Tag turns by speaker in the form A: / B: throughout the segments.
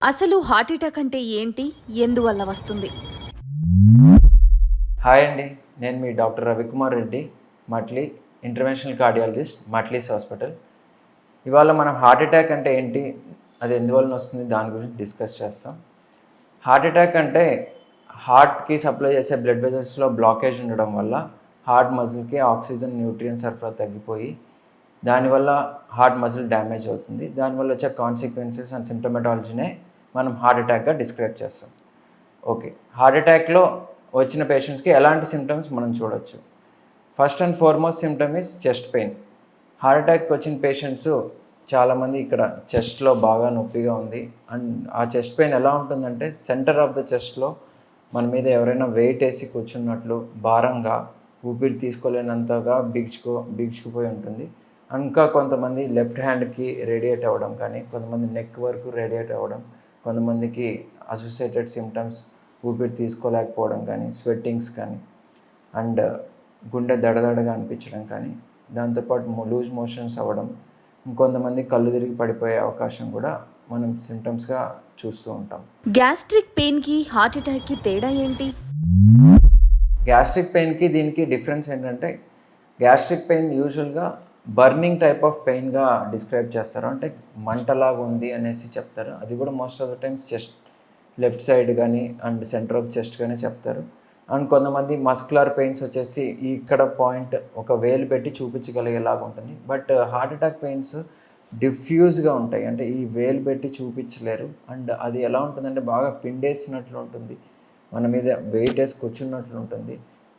A: అసలు heart attack అంటే ఏంటి? ఎందువల్ల వస్తుంది?
B: హాయ్ అండి, నేను మీ doctor Ravikumar Reddy, Matli interventional cardiologist, మట్లీస్ hospital. ఇవాళ మనం హార్ట్ అటాక్ అంటే ఏంటి, అది ఎందువలన వస్తుంది, దాని గురించి డిస్కస్ చేస్తాం. హార్ట్ అటాక్ అంటే హార్ట్కి సప్లై చేసే బ్లడ్ వెజల్స్లో బ్లాకేజ్ ఉండడం వల్ల హార్ట్ మజిల్కి ఆక్సిజన్ న్యూట్రియన్ సరఫరా తగ్గిపోయి దానివల్ల హార్ట్ మజిల్ డ్యామేజ్ అవుతుంది. దానివల్ల వచ్చే కాన్సిక్వెన్సెస్ అండ్ సిమ్టమాటాలజీనే మనం హార్ట్ అటాక్గా డిస్క్రైబ్ చేస్తాం. ఓకే, హార్ట్ అటాక్లో వచ్చిన పేషెంట్స్కి ఎలాంటి సిమ్టమ్స్ మనం చూడొచ్చు. First and foremost symptom is chest pain. Heart attack వచ్చిన పేషెంట్స్ చాలామంది ఇక్కడ చెస్ట్లో బాగా నొప్పిగా ఉంది అండ్ ఆ చెస్ట్ పెయిన్ ఎలా ఉంటుందంటే సెంటర్ ఆఫ్ ద చెస్ట్లో మన మీద ఎవరైనా వెయిట్ వేసి కూర్చున్నట్లు భారంగా ఊపిరి తీసుకోలేనంతగా బిగుచుకుపోయి ఉంటుంది. ఇంకా కొంతమంది లెఫ్ట్ హ్యాండ్కి రేడియేట్ అవ్వడం కానీ, కొంతమంది నెక్ వరకు రేడియేట్ అవ్వడం, కొంతమందికి అసోసియేటెడ్ సిమ్టమ్స్ ఊపిరి తీసుకోలేకపోవడం కానీ, స్వెట్టింగ్స్ కానీ, అండ్ గుండె దడదడగా అనిపించడం కానీ, దాంతోపాటు లూజ్ మోషన్స్ అవ్వడం, ఇంకొంతమంది కళ్ళు తిరిగి పడిపోయే అవకాశం కూడా మనం సిమ్టమ్స్గా చూస్తూ ఉంటాం.
A: గ్యాస్ట్రిక్ పెయిన్కి హార్ట్ అటాక్కి తేడా ఏంటి?
B: గ్యాస్ట్రిక్ పెయిన్కి దీనికి డిఫరెన్స్ ఏంటంటే, గ్యాస్ట్రిక్ పెయిన్ యూజువల్గా బర్నింగ్ టైప్ ఆఫ్ పెయిన్గా డిస్క్రైబ్ చేస్తారు. అంటే మంటలాగా ఉంది అనేసి చెప్తారు. అది కూడా most of the times chest left side కానీ అండ్ సెంటర్ ఆఫ్ చెస్ట్ కానీ చెప్తారు. అండ్ కొంతమంది మస్కులర్ పెయిన్స్ వచ్చేసి ఇక్కడ పాయింట్ ఒక వేలు పెట్టి చూపించగలిగేలాగా ఉంటుంది. బట్ హార్ట్ అటాక్ పెయిన్స్ డిఫ్యూజ్గా ఉంటాయి, అంటే ఈ వేలు పెట్టి చూపించలేరు. అండ్ అది ఎలా ఉంటుందంటే బాగా పిండేసినట్లు ఉంటుంది, మన మీద వెయిట్ వేసి కూర్చున్నట్లు ఉంటుంది.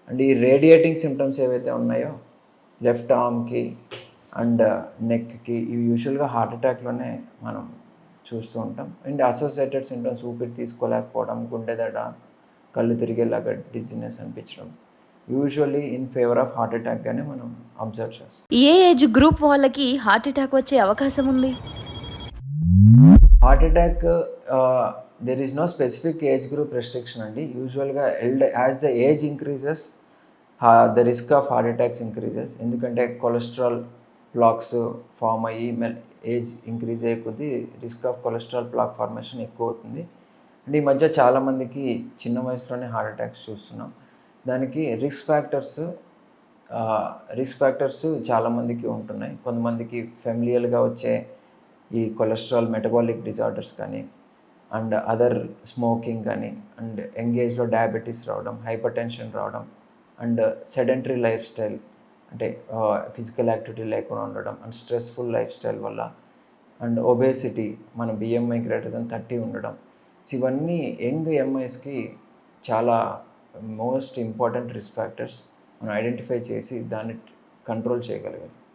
B: అండ్ ఈ రేడియేటింగ్ సిమ్టమ్స్ ఏవైతే ఉన్నాయో లెఫ్ట్ ఆర్మ్కి అండ్ నెక్కి, ఇవి యూజువల్గా హార్ట్ అటాక్లోనే మనం చూస్తూ ఉంటాం. అండ్ అసోసియేటెడ్ సిమ్టమ్స్ ఊపిరి తీసుకోలేకపోవడం, గుండె దడ, కళ్ళు తిరిగేలాగా డిజినెస్ అనిపించడం usually in favour of heart అటాక్గానే మనం అబ్జర్వ్ చేస్తాం.
A: ఏ ఏజ్ గ్రూప్ వాళ్ళకి హార్ట్ అటాక్ వచ్చే అవకాశం ఉంది?
B: Heart attack there is no specific age group restriction అండి. యూజువల్గా as the age increases the risk of heart attacks increases. ఎందుకంటే కొలెస్ట్రాల్ ప్లాక్స్ ఫామ్ అయ్యి ఏజ్ ఇంక్రీజ్ అయ్యే కొద్దీ risk of cholesterol plaque formation ఎక్కువ అవుతుంది. అండ్ ఈ మధ్య చాలామందికి చిన్న వయసులోనే హార్ట్ అటాక్స్ చూస్తున్నాం. దానికి రిస్క్ ఫ్యాక్టర్స్ చాలామందికి ఉంటున్నాయి. కొంతమందికి ఫెమిలియల్గా వచ్చే ఈ కొలెస్ట్రాల్ మెటబాలిక్ డిజార్డర్స్ కానీ, అండ్ అదర్ స్మోకింగ్ కానీ, అండ్ యంగ్ డయాబెటీస్ రావడం, హైపర్ టెన్షన్ రావడం, అండ్ సెడెంటరీ లైఫ్ స్టైల్, అంటే ఫిజికల్ యాక్టివిటీ లేకుండా ఉండడం, అండ్ స్ట్రెస్ఫుల్ లైఫ్ స్టైల్ వల్ల, అండ్ ఒబేసిటీ, మన బిఎంఐ గ్రేటర్ దెన్ 30 ఉండడం. సో ఇవన్నీ యంగ్ ఎంఐస్కి చాలా మోస్ట్ ఇంపార్టెంట్ రిస్క్ ఫ్యాక్టర్స్. మనం ఐడెంటిఫై చేసి దాన్ని కంట్రోల్ చేయగలిగాం.